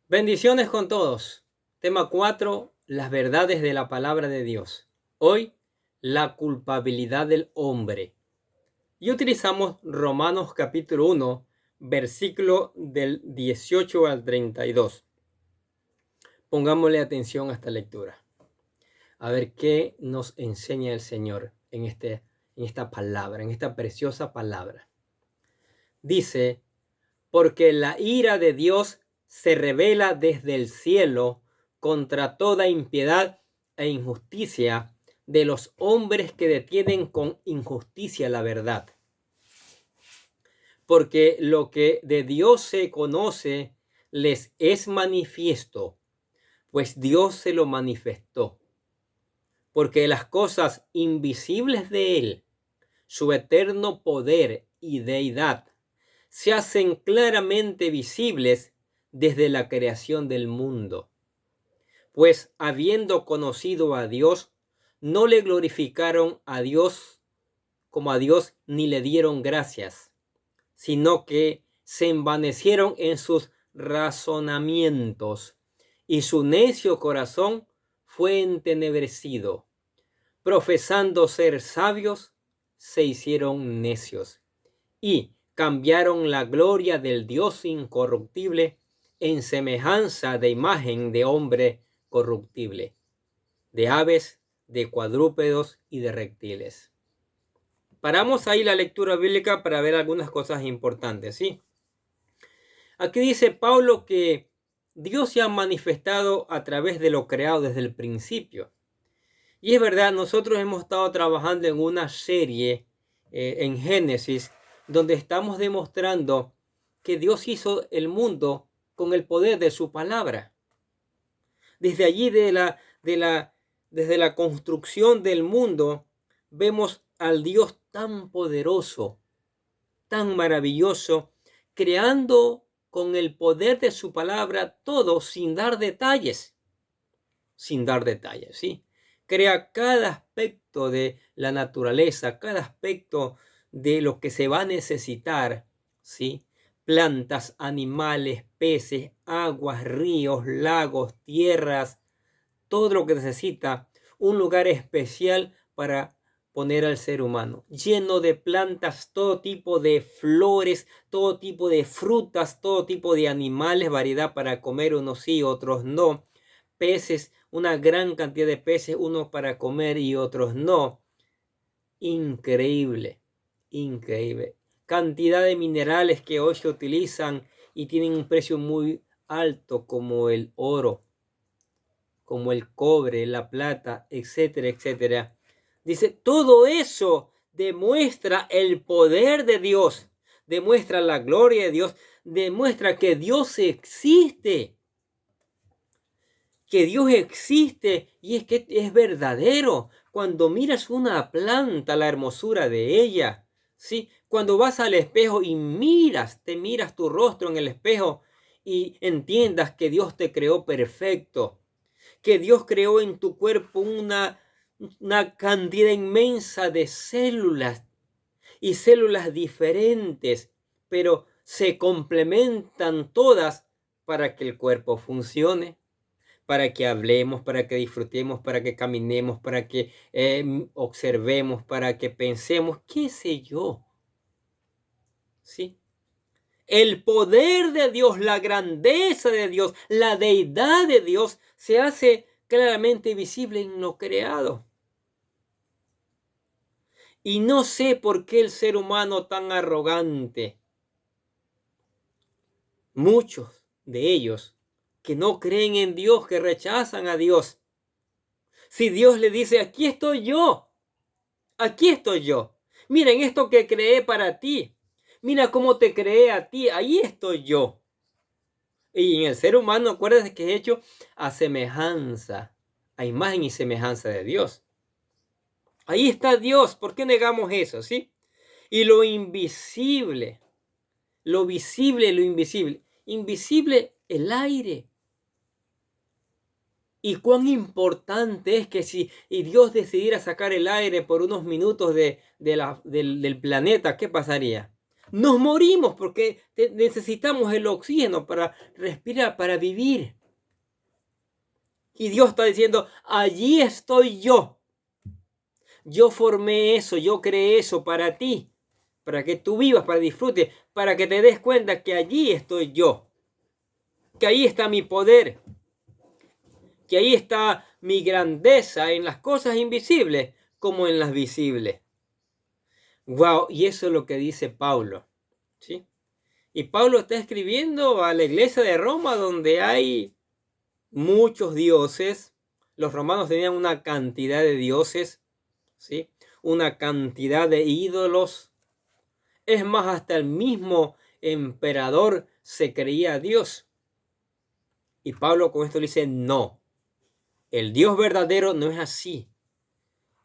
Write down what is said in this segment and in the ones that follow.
Bendiciones con todos. Tema 4: las verdades de la palabra de Dios. Hoy, la culpabilidad del hombre. Y utilizamos Romanos capítulo 1, versículo del 18 al 32. Pongámosle atención a esta lectura. A ver qué nos enseña el Señor en esta palabra, en esta preciosa palabra. Dice: porque la ira de Dios se revela desde el cielo contra toda impiedad e injusticia de los hombres que detienen con injusticia la verdad. Porque lo que de Dios se conoce les es manifiesto, pues Dios se lo manifestó. Porque las cosas invisibles de Él, su eterno poder y deidad, se hacen claramente visibles desde la creación del mundo. Pues habiendo conocido a Dios, no le glorificaron a Dios como a Dios ni le dieron gracias, sino que se envanecieron en sus razonamientos y su necio corazón fue entenebrecido. Profesando ser sabios, se hicieron necios y cambiaron la gloria del Dios incorruptible en semejanza de imagen de hombre corruptible, de aves, de cuadrúpedos y de reptiles. Paramos ahí la lectura bíblica para ver algunas cosas importantes, ¿sí? Aquí dice Pablo que Dios se ha manifestado a través de lo creado desde el principio. Y es verdad, nosotros hemos estado trabajando en una serie en Génesis, donde estamos demostrando que Dios hizo el mundo con el poder de su palabra. Desde allí, desde la construcción del mundo, vemos al Dios tan poderoso, tan maravilloso, creando con el poder de su palabra todo sin dar detalles. Sin dar detalles, ¿sí? Crea cada aspecto de la naturaleza, cada aspecto de lo que se va a necesitar, ¿sí? Plantas, animales, peces, aguas, ríos, lagos, tierras, todo lo que necesita un lugar especial para poner al ser humano, lleno de plantas, todo tipo de flores, todo tipo de frutas, todo tipo de animales, variedad para comer, unos sí, otros no, peces, una gran cantidad de peces, unos para comer y otros no. Increíble, increíble. Cantidad de minerales que hoy se utilizan y tienen un precio muy alto, como el oro, como el cobre, la plata, etcétera, etcétera. Dice, todo eso demuestra el poder de Dios, demuestra la gloria de Dios, demuestra que Dios existe. Que Dios existe y es que es verdadero. Cuando miras una planta, la hermosura de ella, ¿sí? Cuando vas al espejo y te miras tu rostro en el espejo y entiendas que Dios te creó perfecto, que Dios creó en tu cuerpo una cantidad inmensa de células y células diferentes, pero se complementan todas para que el cuerpo funcione, para que hablemos, para que disfrutemos, para que caminemos, para que observemos, para que pensemos, qué sé yo. ¿Sí? El poder de Dios, la grandeza de Dios, la deidad de Dios se hace claramente visible en lo creado. Y no sé por qué el ser humano tan arrogante, muchos de ellos que no creen en Dios, que rechazan a Dios. Si Dios le dice, aquí estoy yo, aquí estoy yo. Miren esto que creé para ti. Mira cómo te creé a ti. Ahí estoy yo. Y en el ser humano, acuérdense que es hecho a semejanza, a imagen y semejanza de Dios. Ahí está Dios. ¿Por qué negamos eso? ¿Sí? Y lo invisible, lo visible, lo invisible. Invisible, el aire. Y cuán importante es que si Dios decidiera sacar el aire por unos minutos del planeta, ¿qué pasaría? Nos morimos porque necesitamos el oxígeno para respirar, para vivir. Y Dios está diciendo, allí estoy yo. Yo formé eso, yo creé eso para ti, para que tú vivas, para disfrutes, para que te des cuenta que allí estoy yo, que ahí está mi poder, que ahí está mi grandeza en las cosas invisibles como en las visibles. Wow, y eso es lo que dice Pablo, ¿sí? Y Pablo está escribiendo a la iglesia de Roma, donde hay muchos dioses. Los romanos tenían una cantidad de dioses, ¿sí? Una cantidad de ídolos. Es más, hasta el mismo emperador se creía Dios. Y Pablo con esto le dice, no, el Dios verdadero no es así.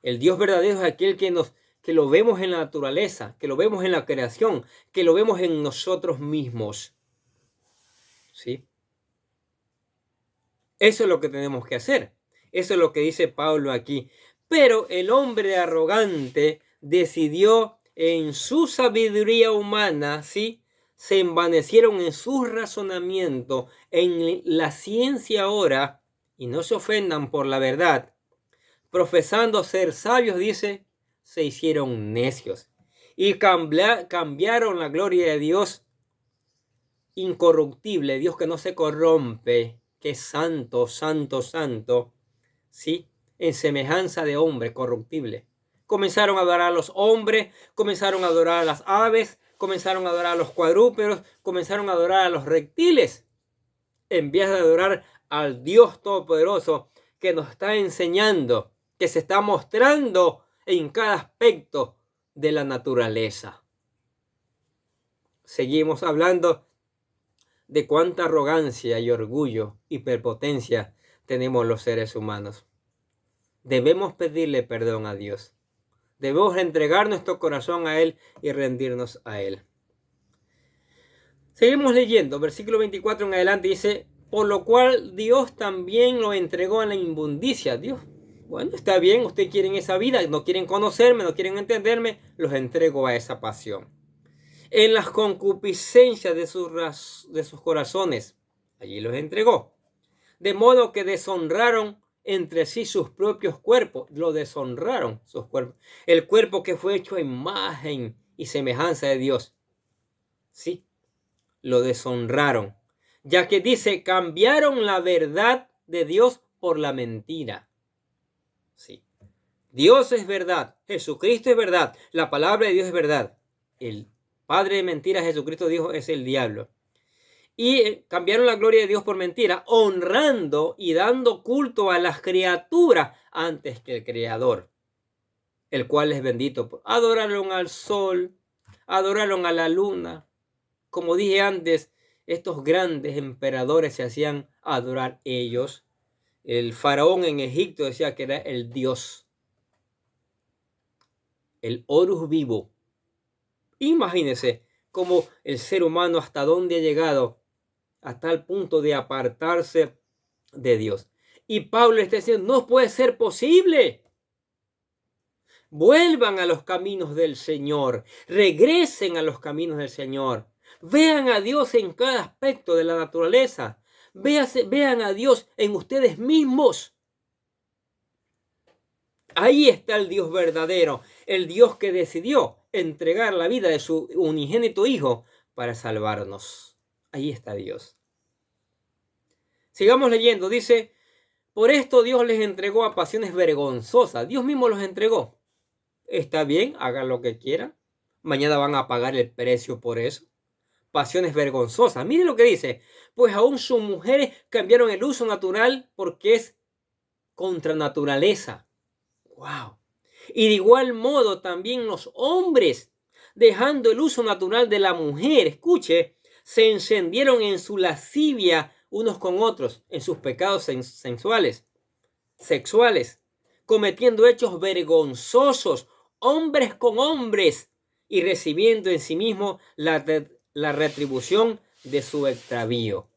El Dios verdadero es aquel que lo vemos en la naturaleza, que lo vemos en la creación, que lo vemos en nosotros mismos. ¿Sí? Eso es lo que tenemos que hacer. Eso es lo que dice Pablo aquí. Pero el hombre arrogante decidió en su sabiduría humana, ¿sí? Se envanecieron en su razonamiento, en la ciencia ahora, y no se ofendan por la verdad, profesando ser sabios, dice, se hicieron necios y cambiaron la gloria de Dios incorruptible, Dios que no se corrompe, que es santo, santo, santo, ¿sí? En semejanza de hombre corruptible. Comenzaron a adorar a los hombres, comenzaron a adorar a las aves, comenzaron a adorar a los cuadrúpedos, comenzaron a adorar a los reptiles, en vez de adorar al Dios Todopoderoso que nos está enseñando, que se está mostrando en cada aspecto de la naturaleza. Seguimos hablando de cuánta arrogancia y orgullo y prepotencia tenemos los seres humanos. Debemos pedirle perdón a Dios. Debemos entregar nuestro corazón a Él y rendirnos a Él. Seguimos leyendo, versículo 24 en adelante dice, por lo cual Dios también lo entregó a la inmundicia. Dios, bueno, está bien, ustedes quieren esa vida, no quieren conocerme, no quieren entenderme, los entrego a esa pasión. En las concupiscencias de sus corazones, allí los entregó. De modo que deshonraron entre sí sus propios cuerpos, lo deshonraron sus cuerpos. El cuerpo que fue hecho a imagen y semejanza de Dios. Sí, lo deshonraron, ya que dice, cambiaron la verdad de Dios por la mentira. Sí, Dios es verdad, Jesucristo es verdad, la palabra de Dios es verdad. El padre de mentiras, Jesucristo, dijo, es el diablo. Y cambiaron la gloria de Dios por mentira, honrando y dando culto a las criaturas antes que el Creador, el cual es bendito. Adoraron al sol, adoraron a la luna. Como dije antes, estos grandes emperadores se hacían adorar ellos. El faraón en Egipto decía que era el Dios, el Horus vivo. Imagínense cómo el ser humano hasta dónde ha llegado, hasta el punto de apartarse de Dios. Y Pablo está diciendo, no puede ser posible. Vuelvan a los caminos del Señor, regresen a los caminos del Señor. Vean a Dios en cada aspecto de la naturaleza. Vean a Dios en ustedes mismos. Ahí está el Dios verdadero, el Dios que decidió entregar la vida de su unigénito Hijo para salvarnos. Ahí está Dios. Sigamos leyendo. Dice, por esto Dios les entregó a pasiones vergonzosas. Dios mismo los entregó. Está bien, hagan lo que quieran. Mañana van a pagar el precio por eso. Pasiones vergonzosas. Miren lo que dice. Pues aún sus mujeres cambiaron el uso natural porque es contra naturaleza. ¡Wow! Y de igual modo también los hombres, dejando el uso natural de la mujer, escuche, se encendieron en su lascivia unos con otros, en sus pecados sexuales, cometiendo hechos vergonzosos, hombres con hombres, y recibiendo en sí mismo la retribución de su extravío.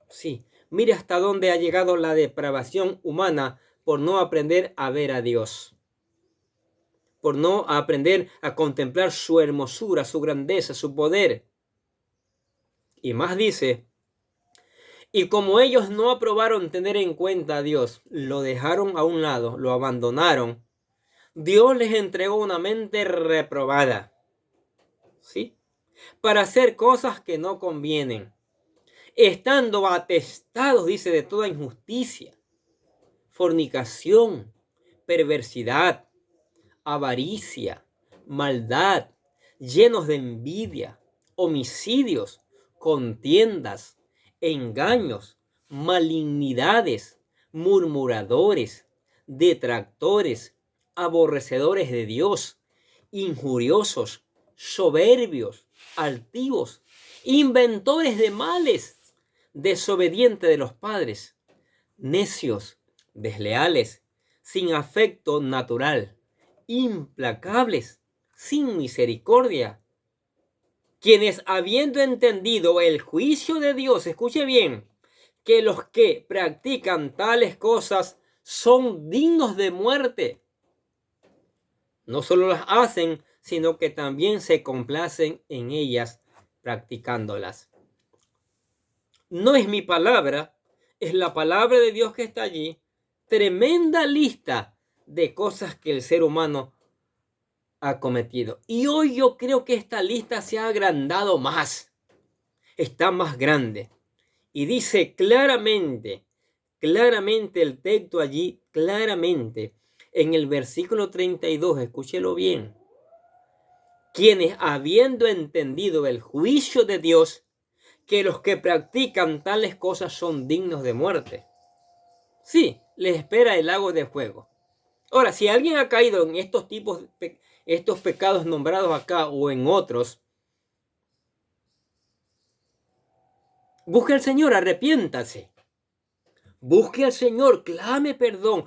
Sí, mire hasta dónde ha llegado la depravación humana por no aprender a ver a Dios. por no aprender a contemplar su hermosura, su grandeza, su poder. Y más dice, y como ellos no aprobaron tener en cuenta a Dios, lo dejaron a un lado, lo abandonaron, Dios les entregó una mente reprobada, ¿sí? Para hacer cosas que no convienen, estando atestados, dice, de toda injusticia, fornicación, perversidad, avaricia, maldad, llenos de envidia, homicidios, contiendas, engaños, malignidades, murmuradores, detractores, aborrecedores de Dios, injuriosos, soberbios, altivos, inventores de males, desobedientes de los padres, necios, desleales, sin afecto natural, implacables, sin misericordia, quienes habiendo entendido el juicio de Dios, escuche bien, que los que practican tales cosas son dignos de muerte, no solo las hacen, sino que también se complacen en ellas practicándolas. No es mi palabra, es la palabra de Dios que está allí. Tremenda lista de cosas que el ser humano ha cometido. Y hoy yo creo que esta lista se ha agrandado más. Está más grande. Y dice claramente el texto allí, claramente, en el versículo 32, escúchelo bien. Quienes habiendo entendido el juicio de Dios, que los que practican tales cosas son dignos de muerte. Sí, les espera el lago de fuego. Ahora, si alguien ha caído en estos tipos, estos pecados nombrados acá o en otros, busque al Señor, arrepiéntase. Busque al Señor, clame perdón.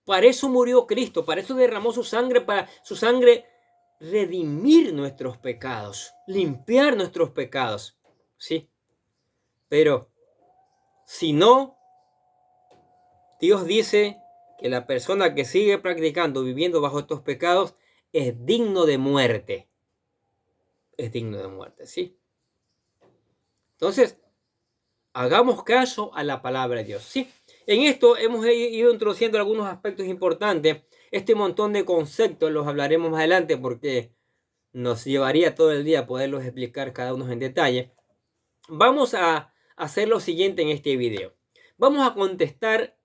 Para eso murió Cristo, para eso derramó su sangre, para su sangre redimir nuestros pecados, limpiar nuestros pecados. Sí, pero si no, Dios dice que la persona que sigue practicando, viviendo bajo estos pecados, es digno de muerte. Es digno de muerte, ¿sí? Entonces, hagamos caso a la palabra de Dios, ¿sí? En esto hemos ido introduciendo algunos aspectos importantes. Este montón de conceptos los hablaremos más adelante porque nos llevaría todo el día poderlos explicar cada uno en detalle. Vamos a hacer lo siguiente en este video. Vamos a contestar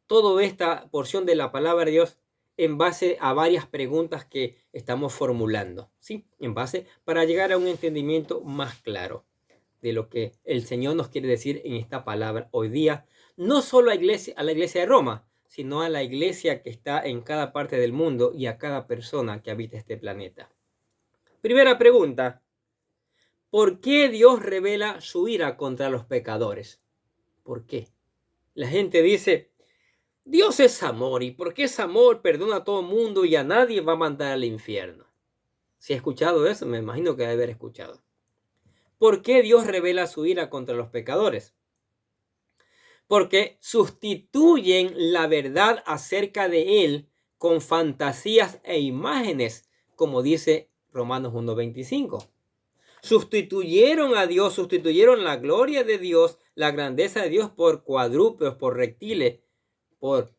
toda esta porción de la palabra de Dios en base a varias preguntas que estamos formulando, ¿sí? En base para llegar a un entendimiento más claro de lo que el Señor nos quiere decir en esta palabra hoy día, no solo a la iglesia de Roma, sino a la iglesia que está en cada parte del mundo y a cada persona que habita este planeta. Primera pregunta: ¿por qué Dios revela su ira contra los pecadores? ¿Por qué? La gente dice, Dios es amor, y porque es amor perdona a todo el mundo y a nadie va a mandar al infierno. Si ha escuchado eso, me imagino que debe haber escuchado. ¿Por qué Dios revela su ira contra los pecadores? Porque sustituyen la verdad acerca de Él con fantasías e imágenes, como dice Romanos 1:25. Sustituyeron a Dios, sustituyeron la gloria de Dios, la grandeza de Dios por cuadrúpedos, por reptiles, por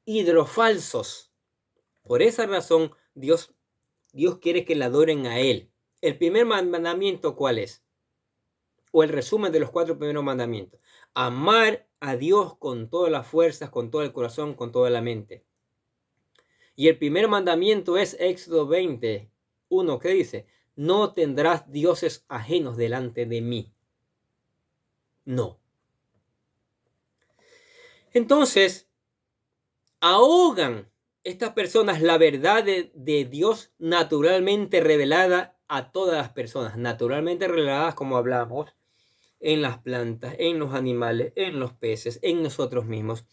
ídolos falsos. Por esa razón, Dios quiere que le adoren a Él. El primer mandamiento, ¿cuál es? O el resumen de los 4 primeros mandamientos. Amar a Dios con todas las fuerzas, con todo el corazón, con toda la mente. Y el primer mandamiento es Éxodo 20:1, que dice, no tendrás dioses ajenos delante de mí. No. Entonces, ahogan estas personas la verdad de Dios naturalmente revelada a todas las personas, naturalmente reveladas, como hablamos, en las plantas, en los animales, en los peces, en nosotros mismos,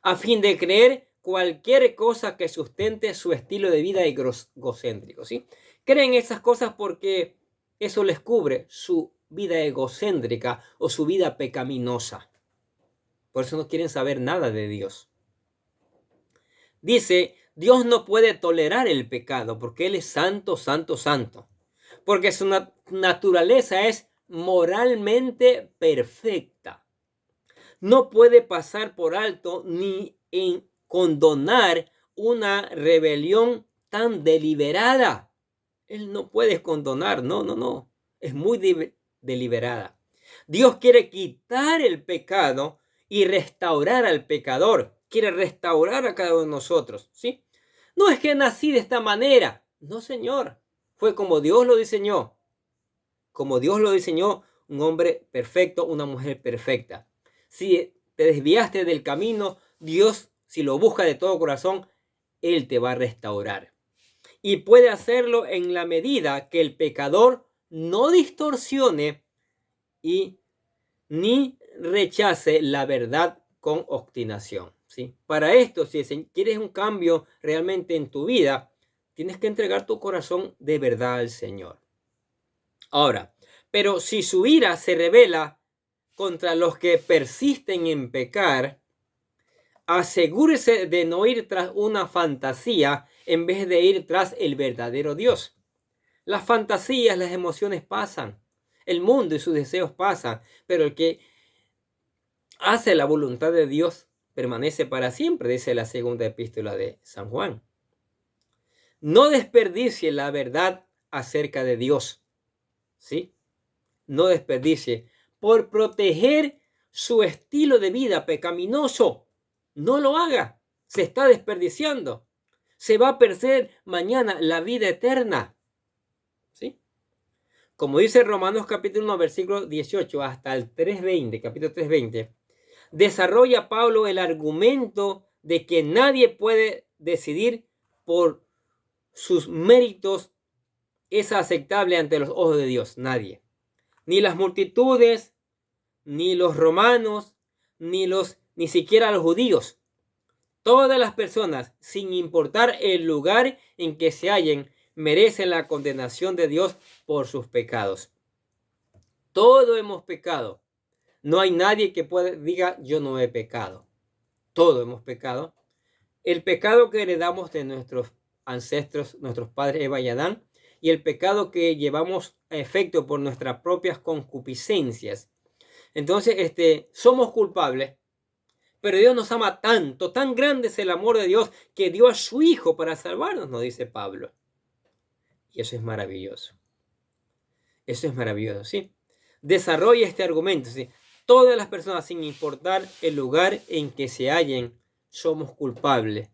a fin de creer cualquier cosa que sustente su estilo de vida egocéntrico, ¿sí? Creen esas cosas porque eso les cubre su vida egocéntrica o su vida pecaminosa. Por eso no quieren saber nada de Dios. Dice, Dios no puede tolerar el pecado porque Él es santo, santo, santo. Porque su naturaleza es moralmente perfecta. No puede pasar por alto ni en condonar una rebelión tan deliberada. Él no puede condonar, no, no, no. Es muy deliberada. Dios quiere quitar el pecado y restaurar al pecador. Quiere restaurar a cada uno de nosotros, ¿sí? No es que nací de esta manera. No, Señor. Fue como Dios lo diseñó. Como Dios lo diseñó, un hombre perfecto, una mujer perfecta. Si te desviaste del camino, Dios, si lo busca de todo corazón, Él te va a restaurar. Y puede hacerlo en la medida que el pecador no distorsione y ni rechace la verdad con obstinación, ¿sí? Para esto, si quieres un cambio realmente en tu vida, tienes que entregar tu corazón de verdad al Señor. Ahora, pero si su ira se revela contra los que persisten en pecar, asegúrese de no ir tras una fantasía en vez de ir tras el verdadero Dios. Las fantasías, las emociones pasan, el mundo y sus deseos pasan, pero el que hace la voluntad de Dios permanece para siempre, dice la segunda epístola de San Juan. No desperdicie la verdad acerca de Dios, ¿sí? No desperdicie por proteger su estilo de vida pecaminoso. No lo haga, se está desperdiciando. Se va a perder mañana la vida eterna, ¿sí? Como dice Romanos capítulo 1, versículo 18 hasta el 3:20, capítulo 3:20, desarrolla Pablo el argumento de que nadie puede decidir por sus méritos es aceptable ante los ojos de Dios, nadie. Ni las multitudes, ni los romanos, ni siquiera los judíos. Todas las personas, sin importar el lugar en que se hallen, merecen la condenación de Dios por sus pecados. Todos hemos pecado. No hay nadie que diga yo no he pecado. Todos hemos pecado. El pecado que heredamos de nuestros ancestros, nuestros padres Eva y Adán, y el pecado que llevamos a efecto por nuestras propias concupiscencias. Entonces, somos culpables, pero Dios nos ama tanto, tan grande es el amor de Dios que dio a su Hijo para salvarnos, nos dice Pablo. Y eso es maravilloso. Eso es maravilloso, ¿sí? Desarrolla este argumento, ¿sí? Todas las personas, sin importar el lugar en que se hallen, somos culpables.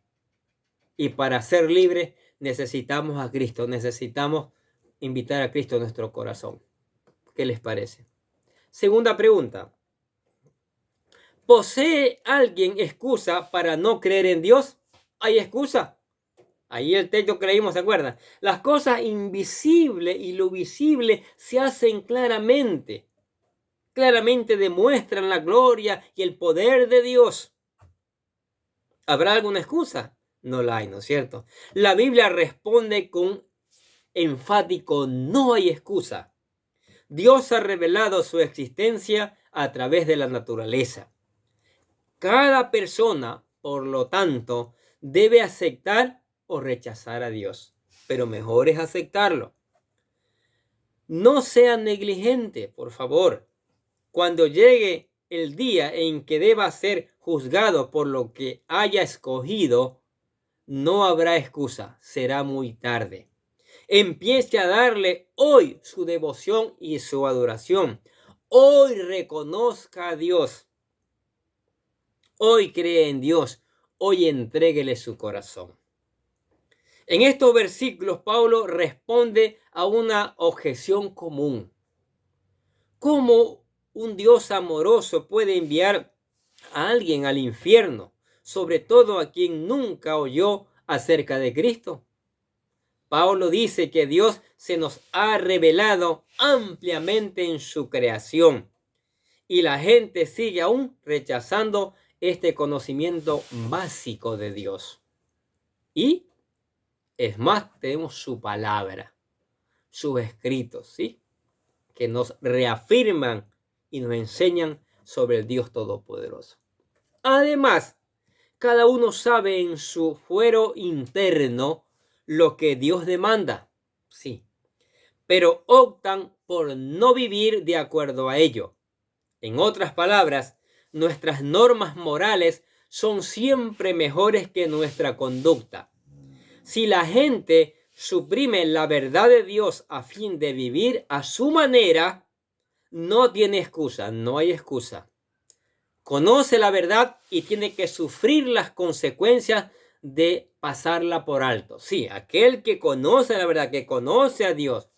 Y para ser libres necesitamos a Cristo, necesitamos invitar a Cristo a nuestro corazón. ¿Qué les parece? Segunda pregunta. ¿Posee alguien excusa para no creer en Dios? ¿Hay excusa? Ahí el texto que leímos, ¿se acuerdan? Las cosas invisibles y lo visible se hacen claramente. Claramente demuestran la gloria y el poder de Dios. ¿Habrá alguna excusa? No la hay, ¿no es cierto? La Biblia responde con enfático, no hay excusa. Dios ha revelado su existencia a través de la naturaleza. Cada persona, por lo tanto, debe aceptar o rechazar a Dios, pero mejor es aceptarlo. No sea negligente, por favor. Cuando llegue el día en que deba ser juzgado por lo que haya escogido, no habrá excusa, será muy tarde. Empiece a darle hoy su devoción y su adoración. Hoy reconozca a Dios. Hoy cree en Dios. Hoy entréguele su corazón. En estos versículos, Pablo responde a una objeción común. ¿Cómo un Dios amoroso puede enviar a alguien al infierno, sobre todo a quien nunca oyó acerca de Cristo? Pablo dice que Dios se nos ha revelado ampliamente en su creación y la gente sigue aún rechazando este conocimiento básico de Dios. Y es más, tenemos su palabra, sus escritos, ¿sí? Que nos reafirman y nos enseñan sobre el Dios Todopoderoso. Además, Cada uno sabe en su fuero interno lo que Dios demanda, sí, pero optan por no vivir de acuerdo a ello. En otras palabras, nuestras normas morales son siempre mejores que nuestra conducta. Si la gente suprime la verdad de Dios a fin de vivir a su manera, no tiene excusa, no hay excusa. Conoce la verdad y tiene que sufrir las consecuencias de pasarla por alto. Sí, aquel que conoce la verdad, que conoce a Dios,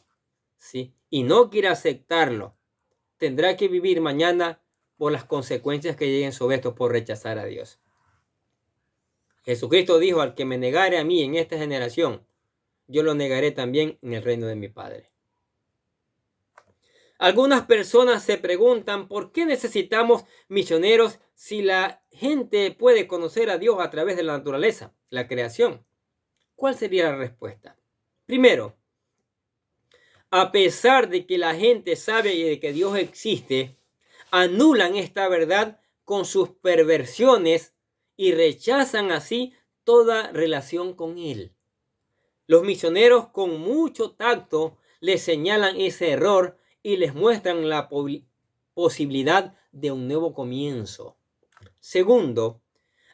sí, y no quiere aceptarlo, tendrá que vivir mañana por las consecuencias que lleguen sobre esto por rechazar a Dios. Jesucristo dijo: al que me negare a mí en esta generación, yo lo negaré también en el reino de mi Padre. Algunas personas se preguntan por qué necesitamos misioneros si la gente puede conocer a Dios a través de la naturaleza, la creación. ¿Cuál sería la respuesta? Primero, a pesar de que la gente sabe de que Dios existe, anulan esta verdad con sus perversiones y rechazan así toda relación con Él. Los misioneros con mucho tacto les señalan ese error y les muestran la posibilidad de un nuevo comienzo. Segundo,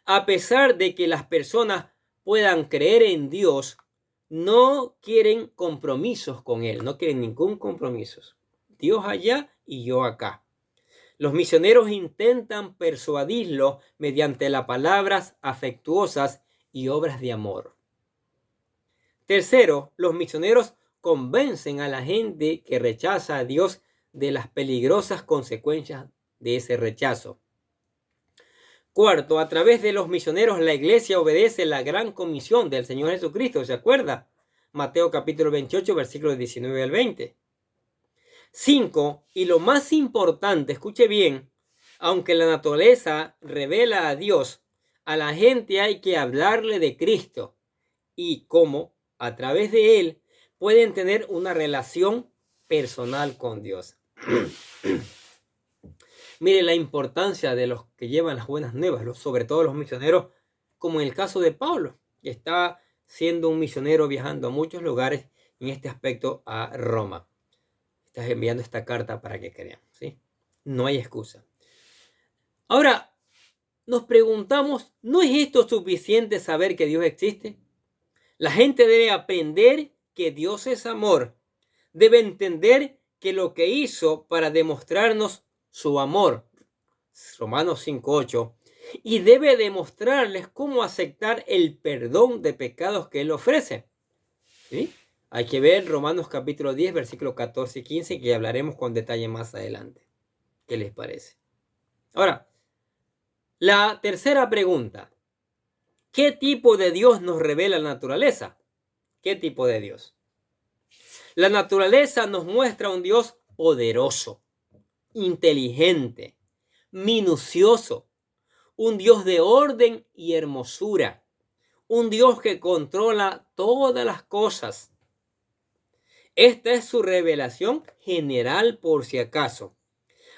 a pesar de que las personas puedan creer en Dios, no quieren compromisos con Él, no quieren ningún compromiso. Dios allá y yo acá. Los misioneros intentan persuadirlo mediante las palabras afectuosas y obras de amor. Tercero, los misioneros convencen a la gente que rechaza a Dios de las peligrosas consecuencias de ese rechazo. Cuarto, a través de los misioneros la iglesia obedece la gran comisión del Señor Jesucristo, ¿se acuerda? Mateo capítulo 28, versículos 19 al 20. 5. Y lo más importante, escuche bien, aunque la naturaleza revela a Dios, a la gente hay que hablarle de Cristo y cómo a través de él pueden tener una relación personal con Dios. Mire la importancia de los que llevan las buenas nuevas, sobre todo los misioneros, como en el caso de Pablo, que está siendo un misionero viajando a muchos lugares, en este aspecto a Roma. Estás enviando esta carta para que crean, ¿sí? No hay excusa. Ahora, nos preguntamos, ¿no es esto suficiente saber que Dios existe? La gente debe aprender que Dios es amor. Debe entender que lo que hizo para demostrarnos su amor, Romanos 5:8, y debe demostrarles cómo aceptar el perdón de pecados que Él ofrece. ¿Sí? Hay que ver Romanos capítulo 10, versículos 14 y 15, que hablaremos con detalle más adelante. ¿Qué les parece? Ahora, la tercera pregunta. ¿Qué tipo de Dios nos revela la naturaleza? ¿Qué tipo de Dios? La naturaleza nos muestra un Dios poderoso, inteligente, minucioso, un Dios de orden y hermosura, un Dios que controla todas las cosas. Esta es su revelación general, por si acaso.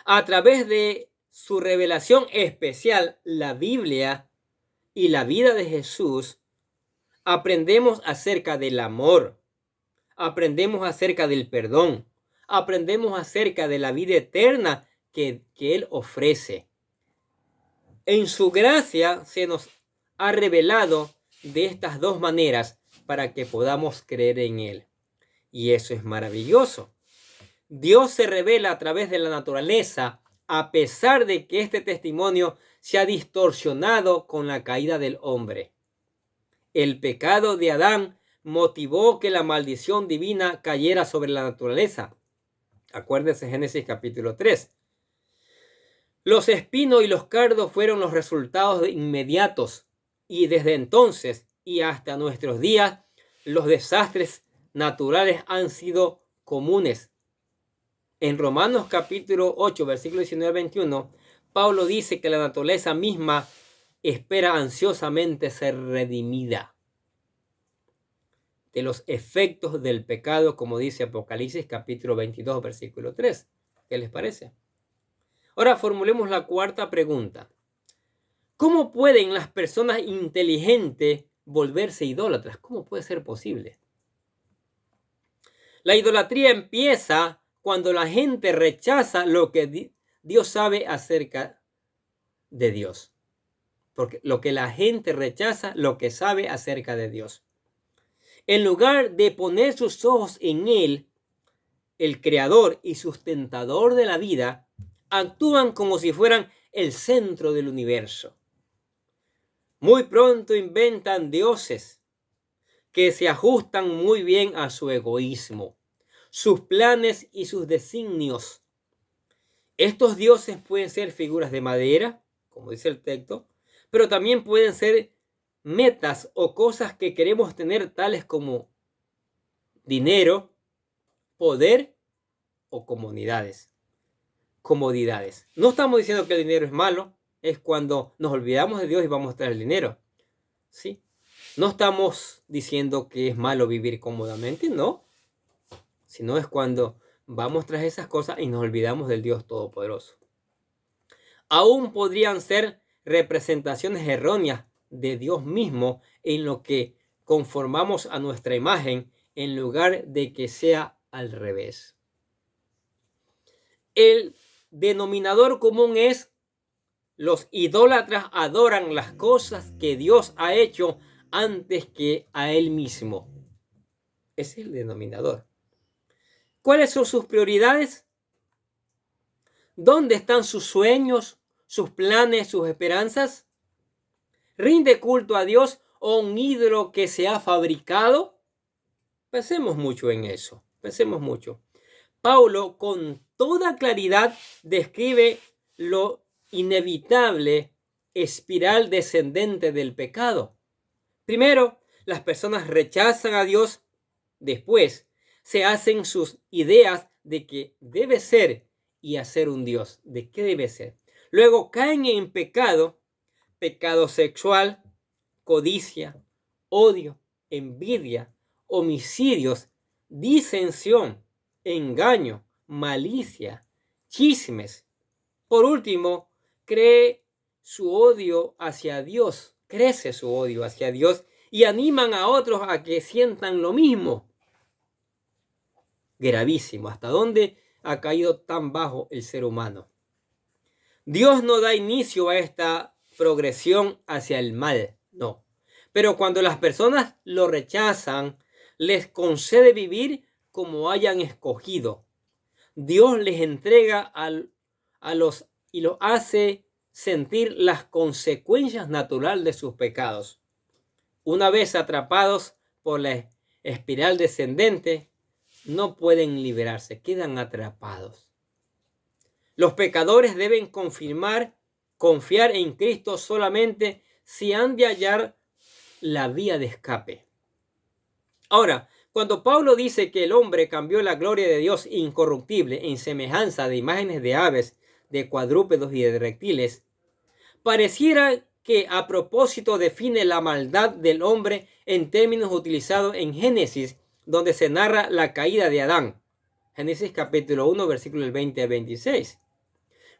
A través de su revelación especial, la Biblia y la vida de Jesús, aprendemos acerca del amor, aprendemos acerca del perdón, aprendemos acerca de la vida eterna que Él ofrece. En su gracia se nos ha revelado de estas dos maneras para que podamos creer en Él. Y eso es maravilloso. Dios se revela a través de la naturaleza, a pesar de que este testimonio se ha distorsionado con la caída del hombre. El pecado de Adán motivó que la maldición divina cayera sobre la naturaleza. Acuérdense Génesis capítulo 3. Los espinos y los cardos fueron los resultados inmediatos, y desde entonces y hasta nuestros días los desastres naturales han sido comunes. En Romanos capítulo 8, versículo 19 al 21, Pablo dice que la naturaleza misma espera ansiosamente ser redimida de los efectos del pecado, como dice Apocalipsis capítulo 22, versículo 3. ¿Qué les parece? Ahora formulemos la cuarta pregunta. ¿Cómo pueden las personas inteligentes volverse idólatras? ¿Cómo puede ser posible? La idolatría empieza cuando la gente rechaza lo que Dios sabe acerca de Dios. Porque lo que la gente rechaza, lo que sabe acerca de Dios. En lugar de poner sus ojos en Él, el creador y sustentador de la vida, actúan como si fueran el centro del universo. Muy pronto inventan dioses que se ajustan muy bien a su egoísmo, sus planes y sus designios. Estos dioses pueden ser figuras de madera, como dice el texto, pero también pueden ser metas o cosas que queremos tener, tales como dinero, poder o comodidades. No estamos diciendo que el dinero es malo, es cuando nos olvidamos de Dios y vamos tras el dinero. ¿Sí? No estamos diciendo que es malo vivir cómodamente, no. Sino es cuando vamos tras esas cosas y nos olvidamos del Dios Todopoderoso. Aún podrían ser representaciones erróneas de Dios mismo en lo que conformamos a nuestra imagen, en lugar de que sea al revés. El denominador común es: los idólatras adoran las cosas que Dios ha hecho antes que a Él mismo. Ese es el denominador. ¿Cuáles son sus prioridades? ¿Dónde están sus sueños, sus planes, sus esperanzas? ¿Rinde culto a Dios o un ídolo que se ha fabricado? Pensemos mucho en eso. Pensemos mucho. Pablo, con toda claridad, describe lo inevitable espiral descendente del pecado. Primero, las personas rechazan a Dios. Después, se hacen sus ideas de que debe ser y hacer un Dios, de qué debe ser. Luego caen en pecado sexual, codicia, odio, envidia, homicidios, disensión, engaño, malicia, chismes. Por último, crece su odio hacia Dios y animan a otros a que sientan lo mismo. Gravísimo. ¿Hasta dónde ha caído tan bajo el ser humano? Dios no da inicio a esta progresión hacia el mal, no. Pero cuando las personas lo rechazan, les concede vivir como hayan escogido. Dios les entrega y los hace sentir las consecuencias naturales de sus pecados. Una vez atrapados por la espiral descendente, no pueden liberarse, quedan atrapados. Los pecadores deben confiar en Cristo solamente si han de hallar la vía de escape. Ahora, cuando Pablo dice que el hombre cambió la gloria de Dios incorruptible en semejanza de imágenes de aves, de cuadrúpedos y de reptiles, pareciera que a propósito define la maldad del hombre en términos utilizados en Génesis, donde se narra la caída de Adán. Génesis capítulo 1, versículos 20 a 26.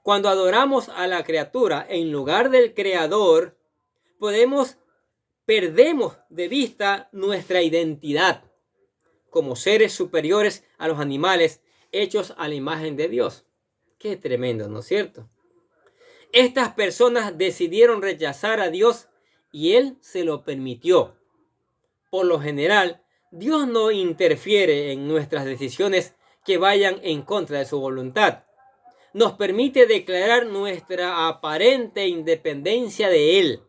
Cuando adoramos a la criatura en lugar del Creador, perdemos de vista nuestra identidad como seres superiores a los animales hechos a la imagen de Dios. Qué tremendo, ¿no es cierto? Estas personas decidieron rechazar a Dios y Él se lo permitió. Por lo general, Dios no interfiere en nuestras decisiones que vayan en contra de su voluntad. Nos permite declarar nuestra aparente independencia de Él,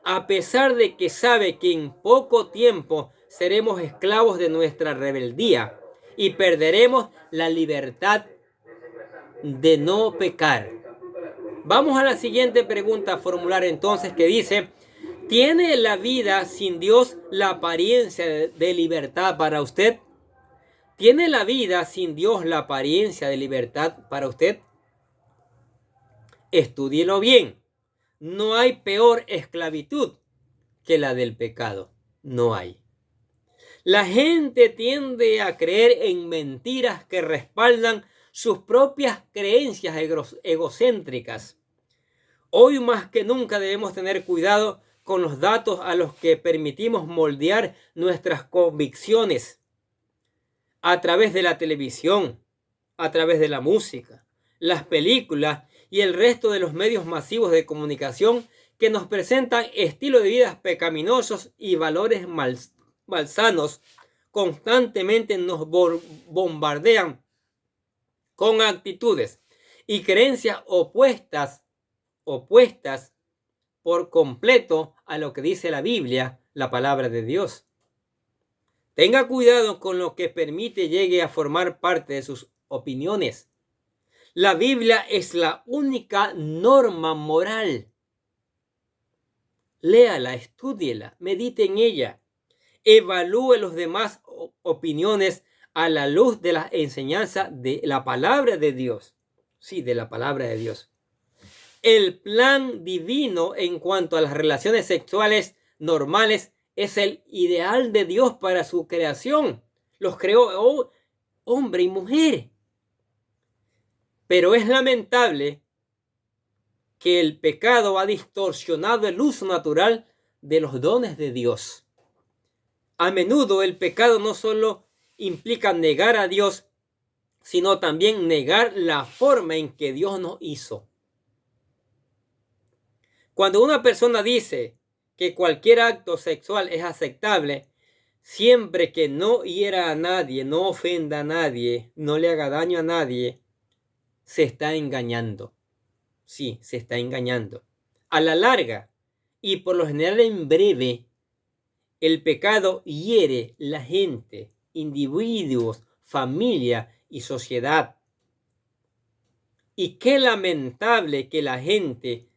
a pesar de que sabe que en poco tiempo seremos esclavos de nuestra rebeldía y perderemos la libertad de no pecar. Vamos a la siguiente pregunta a formular entonces, que dice: ¿tiene la vida sin Dios la apariencia de libertad para usted? ¿Tiene la vida sin Dios la apariencia de libertad para usted? Estúdielo bien. No hay peor esclavitud que la del pecado. No hay. La gente tiende a creer en mentiras que respaldan sus propias creencias egocéntricas. Hoy más que nunca debemos tener cuidado con los datos a los que permitimos moldear nuestras convicciones a través de la televisión, a través de la música, las películas y el resto de los medios masivos de comunicación que nos presentan estilos de vida pecaminosos y valores malsanos. Constantemente nos bombardean con actitudes y creencias opuestas por completo a lo que dice la Biblia, la palabra de Dios. Tenga cuidado con lo que permite llegue a formar parte de sus opiniones. La Biblia es la única norma moral. Léala, estúdiela, medite en ella. Evalúe las demás opiniones a la luz de la enseñanza de la palabra de Dios. Sí, de la palabra de Dios. El plan divino en cuanto a las relaciones sexuales normales es el ideal de Dios para su creación. Los creó hombre y mujer. Pero es lamentable que el pecado ha distorsionado el uso natural de los dones de Dios. A menudo el pecado no solo implica negar a Dios, sino también negar la forma en que Dios nos hizo. Cuando una persona dice que cualquier acto sexual es aceptable, siempre que no hiera a nadie, no ofenda a nadie, no le haga daño a nadie, se está engañando. Sí, se está engañando. A la larga, y por lo general en breve, el pecado hiere la gente, individuos, familia y sociedad. Y qué lamentable que la gente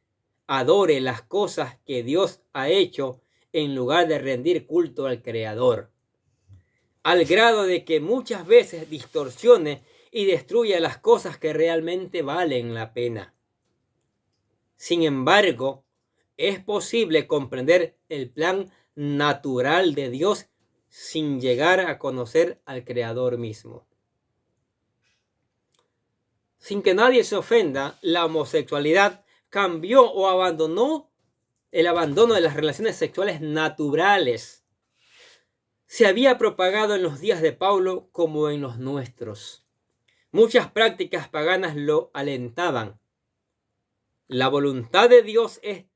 adore las cosas que Dios ha hecho en lugar de rendir culto al Creador, al grado de que muchas veces distorsione y destruya las cosas que realmente valen la pena. Sin embargo, es posible comprender el plan natural de Dios sin llegar a conocer al Creador mismo. Sin que nadie se ofenda, la homosexualidad cambió o abandonó el abandono de las relaciones sexuales naturales. Se había propagado en los días de Pablo como en los nuestros. Muchas prácticas paganas lo alentaban. La voluntad de Dios es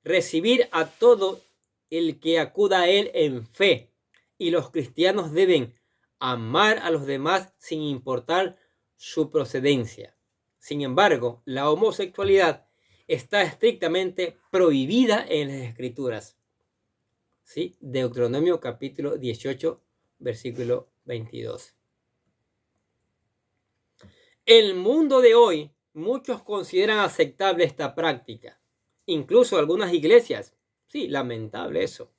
recibir a todo el que acuda a Él en fe, y los cristianos deben amar a los demás sin importar su procedencia. Sin embargo, la homosexualidad está estrictamente prohibida en las Escrituras. ¿Sí? Deuteronomio capítulo 18, versículo 22. El mundo de hoy, muchos consideran aceptable esta práctica. Incluso algunas iglesias. Sí, lamentable eso,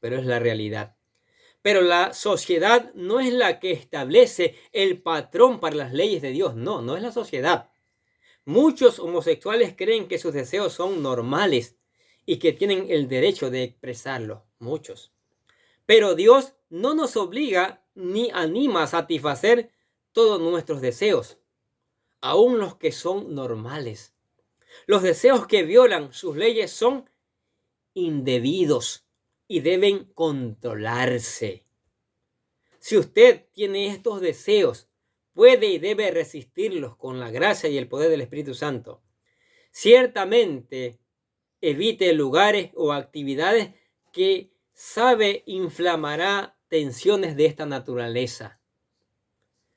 pero es la realidad. Pero la sociedad no es la que establece el patrón para las leyes de Dios. No, no es la sociedad. Muchos homosexuales creen que sus deseos son normales y que tienen el derecho de expresarlo. Muchos. Pero Dios no nos obliga ni anima a satisfacer todos nuestros deseos, aun los que son normales. Los deseos que violan sus leyes son indebidos y deben controlarse. Si usted tiene estos deseos, puede y debe resistirlos con la gracia y el poder del Espíritu Santo. Ciertamente, evite lugares o actividades que sabe inflamará tensiones de esta naturaleza.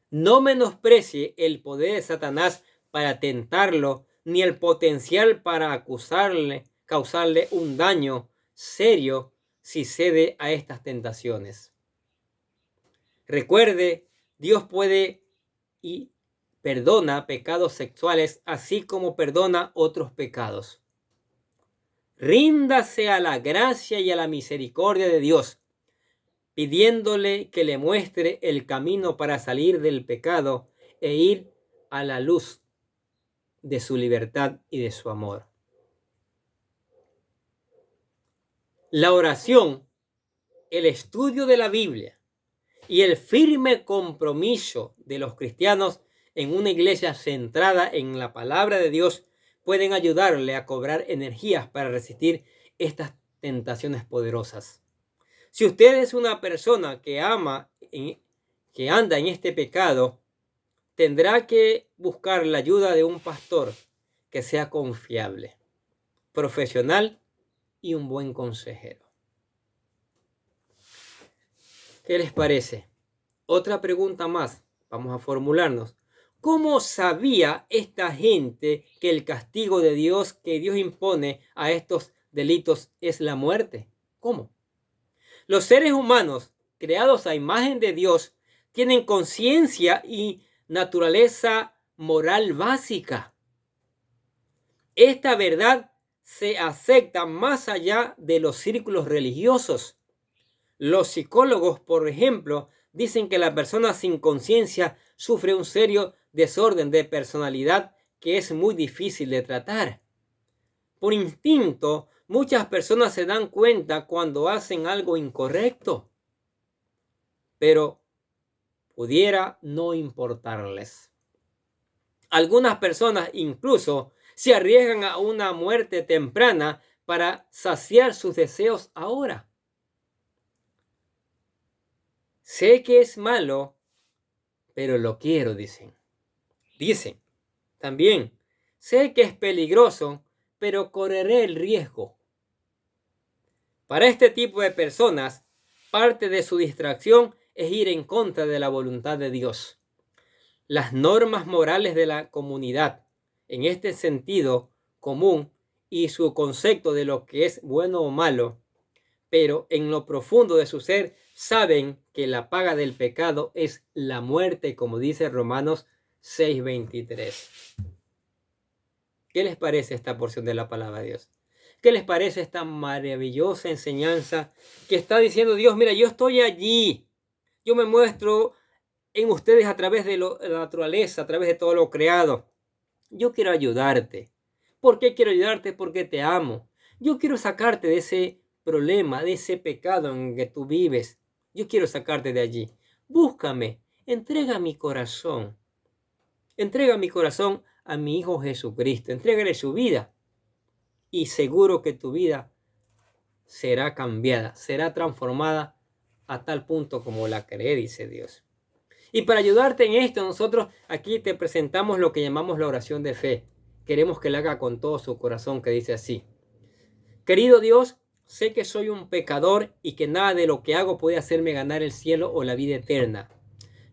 No menosprecie el poder de Satanás para tentarlo, ni el potencial para causarle un daño serio si cede a estas tentaciones. Recuerde, Dios puede y perdona pecados sexuales, así como perdona otros pecados. Ríndase a la gracia y a la misericordia de Dios, pidiéndole que le muestre el camino para salir del pecado e ir a la luz de su libertad y de su amor. La oración, el estudio de la Biblia y el firme compromiso de los cristianos en una iglesia centrada en la palabra de Dios pueden ayudarle a cobrar energías para resistir estas tentaciones poderosas. Si usted es una persona que que anda en este pecado, tendrá que buscar la ayuda de un pastor que sea confiable, profesional y un buen consejero. ¿Qué les parece? Otra pregunta más. Vamos a formularnos. ¿Cómo sabía esta gente que el castigo de Dios que Dios impone a estos delitos es la muerte? ¿Cómo? Los seres humanos creados a imagen de Dios tienen conciencia y naturaleza moral básica. Esta verdad se acepta más allá de los círculos religiosos. Los psicólogos, por ejemplo, dicen que la persona sin conciencia sufre un serio desorden de personalidad que es muy difícil de tratar. Por instinto, muchas personas se dan cuenta cuando hacen algo incorrecto, pero pudiera no importarles. Algunas personas incluso se arriesgan a una muerte temprana para saciar sus deseos ahora. Sé que es malo, pero lo quiero, dicen. Dicen también, sé que es peligroso, pero correré el riesgo. Para este tipo de personas, parte de su distracción es ir en contra de la voluntad de Dios. Las normas morales de la comunidad, en este sentido común, y su concepto de lo que es bueno o malo, pero en lo profundo de su ser saben que la paga del pecado es la muerte, como dice Romanos 6:23. ¿Qué les parece esta porción de la palabra de Dios? ¿Qué les parece esta maravillosa enseñanza que está diciendo Dios? Mira, yo estoy allí. Yo me muestro en ustedes a través de la naturaleza, a través de todo lo creado. Yo quiero ayudarte. ¿Por qué quiero ayudarte? Porque te amo. Yo quiero sacarte de ese problema, de ese pecado en que tú vives. Yo quiero sacarte de allí. Búscame. Entrega mi corazón. Entrega mi corazón a mi Hijo Jesucristo. Entrégale su vida. Y seguro que tu vida será cambiada, será transformada a tal punto como la cree, dice Dios. Y para ayudarte en esto, nosotros aquí te presentamos lo que llamamos la oración de fe. Queremos que la haga con todo su corazón, que dice así: querido Dios, sé que soy un pecador y que nada de lo que hago puede hacerme ganar el cielo o la vida eterna.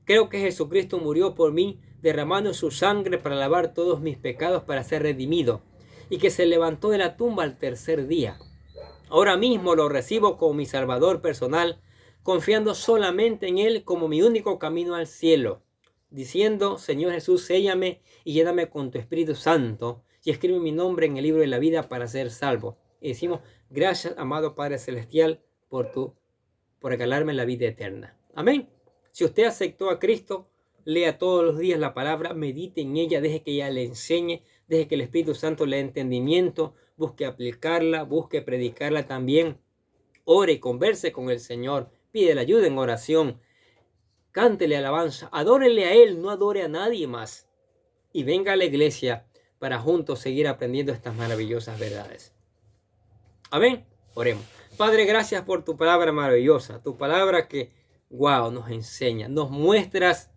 Creo que Jesucristo murió por mí, derramando su sangre para lavar todos mis pecados para ser redimido, y que se levantó de la tumba al tercer día. Ahora mismo lo recibo como mi Salvador personal, confiando solamente en Él como mi único camino al cielo, diciendo: Señor Jesús, séllame y lléname con tu Espíritu Santo, y escribe mi nombre en el libro de la vida para ser salvo. Y decimos: gracias, amado Padre Celestial, por regalarme la vida eterna. Amén. Si usted aceptó a Cristo, lea todos los días la palabra, medite en ella, deje que ella le enseñe, deje que el Espíritu Santo le dé entendimiento, busque aplicarla, busque predicarla también. Ore y converse con el Señor, pide la ayuda en oración, cántele alabanza, adórele a Él, no adore a nadie más. Y venga a la iglesia para juntos seguir aprendiendo estas maravillosas verdades. Amén. Oremos. Padre, gracias por tu palabra maravillosa, tu palabra que, wow, nos enseña, nos muestras,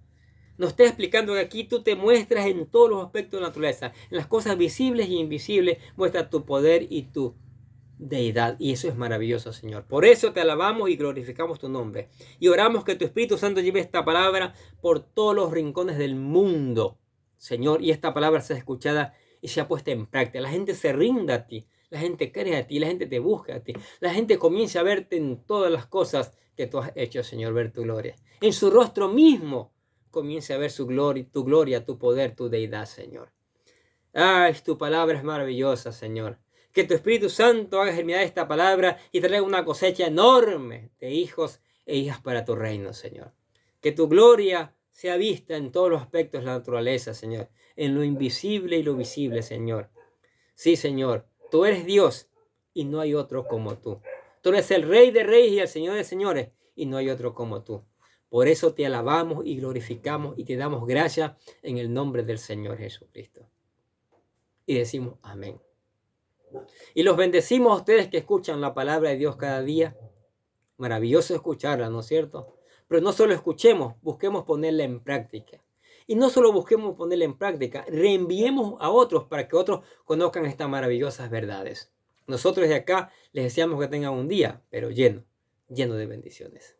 nos está explicando que aquí tú te muestras en todos los aspectos de la naturaleza, en las cosas visibles y invisibles, muestra tu poder y tu deidad, y eso es maravilloso, Señor. Por eso te alabamos y glorificamos tu nombre, y oramos que tu Espíritu Santo lleve esta palabra por todos los rincones del mundo, Señor, y esta palabra sea escuchada y sea puesta en práctica. La gente se rinda a ti, la gente cree a ti, la gente te busca a ti, la gente comienza a verte en todas las cosas que tú has hecho, Señor, ver tu gloria. En su rostro mismo comience a ver tu gloria, tu poder, tu deidad, Señor. Ay, tu palabra es maravillosa, Señor. Que tu Espíritu Santo haga germinar esta palabra y traiga una cosecha enorme de hijos e hijas para tu reino, Señor. Que tu gloria sea vista en todos los aspectos de la naturaleza, Señor. En lo invisible y lo visible, Señor. Sí, Señor, tú eres Dios y no hay otro como tú. Tú eres el Rey de Reyes y el Señor de Señores y no hay otro como tú. Por eso te alabamos y glorificamos y te damos gracias en el nombre del Señor Jesucristo. y decimos amén. Y los bendecimos a ustedes que escuchan la palabra de Dios cada día. Maravilloso escucharla, ¿no es cierto? Pero no solo escuchemos, busquemos ponerla en práctica. Y no solo busquemos ponerla en práctica, reenviemos a otros para que otros conozcan estas maravillosas verdades. Nosotros de acá les deseamos que tengan un día, pero lleno de bendiciones.